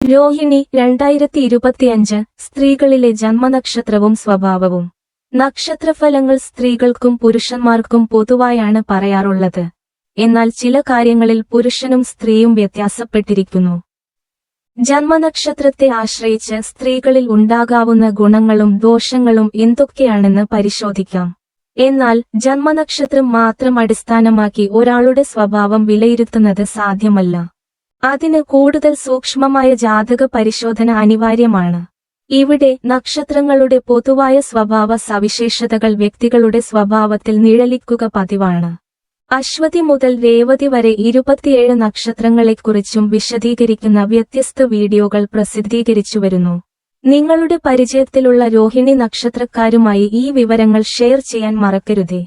രോഹിണി 2025 സ്ത്രീകളിലെ ജന്മനക്ഷത്രവും സ്വഭാവവും. നക്ഷത്രഫലങ്ങൾ സ്ത്രീകൾക്കും പുരുഷന്മാർക്കും പൊതുവായാണ് പറയാറുള്ളത്. എന്നാൽ ചില കാര്യങ്ങളിൽ പുരുഷനും സ്ത്രീയും വ്യത്യാസപ്പെട്ടിരിക്കുന്നു. ജന്മനക്ഷത്രത്തെ ആശ്രയിച്ച് സ്ത്രീകളിൽ ഉണ്ടാകാവുന്ന ഗുണങ്ങളും ദോഷങ്ങളും എന്തൊക്കെയാണെന്ന് പരിശോധിക്കാം. എന്നാൽ ജന്മനക്ഷത്രം മാത്രം അടിസ്ഥാനമാക്കി ഒരാളുടെ സ്വഭാവം വിലയിരുത്തുന്നത് സാധ്യമല്ല. അതിന് കൂടുതൽ സൂക്ഷ്മമായ ജാതക പരിശോധന അനിവാര്യമാണ്. ഇവിടെ നക്ഷത്രങ്ങളുടെ പൊതുവായ സ്വഭാവ സവിശേഷതകൾ വ്യക്തികളുടെ സ്വഭാവത്തിൽ നിഴലിക്കുക പതിവാണ്. അശ്വതി മുതൽ രേവതി വരെ 27 നക്ഷത്രങ്ങളെക്കുറിച്ചും വിശദീകരിക്കുന്ന വ്യത്യസ്ത വീഡിയോകൾ പ്രസിദ്ധീകരിച്ചുവരുന്നു. നിങ്ങളുടെ പരിചയത്തിലുള്ള രോഹിണി നക്ഷത്രക്കാരുമായി ഈ വിവരങ്ങൾ ഷെയർ ചെയ്യാൻ മറക്കരുതേ.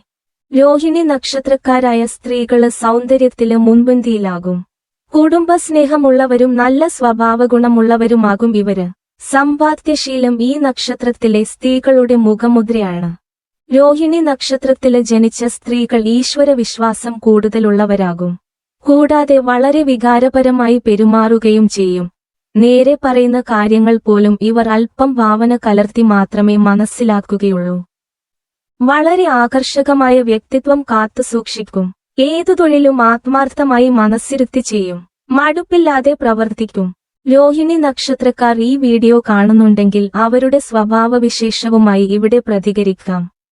രോഹിണി നക്ഷത്രക്കാരായ സ്ത്രീകള് സൗന്ദര്യത്തില് മുൻപന്തിയിലാകും. കുടുംബസ്നേഹമുള്ളവരും നല്ല സ്വഭാവഗുണമുള്ളവരുമാകും ഇവര്. സമ്പാദ്യശീലം ഈ നക്ഷത്രത്തിലെ സ്ത്രീകളുടെ മുഖമുദ്രയാണ്. രോഹിണി നക്ഷത്രത്തില് ജനിച്ച സ്ത്രീകൾ ഈശ്വരവിശ്വാസം കൂടുതലുള്ളവരാകും. കൂടാതെ വളരെ വികാരപരമായി പെരുമാറുകയും ചെയ്യും. നേരെ പറയുന്ന കാര്യങ്ങൾ പോലും ഇവർ അല്പം ഭാവന കലർത്തി മാത്രമേ മനസ്സിലാക്കുകയുള്ളൂ. വളരെ ആകർഷകമായ വ്യക്തിത്വം കാത്തുസൂക്ഷിക്കും. ഏതു തൊഴിലും ആത്മാർത്ഥമായി മനസ്സിരുത്തി ചെയ്യും. മടുപ്പില്ലാതെ പ്രവർത്തിക്കും. രോഹിണി നക്ഷത്രക്കാർ ഈ വീഡിയോ കാണുന്നുണ്ടെങ്കിൽ അവരുടെ സ്വഭാവവിശേഷവുമായി ഇവിടെ പ്രതികരിക്കാം.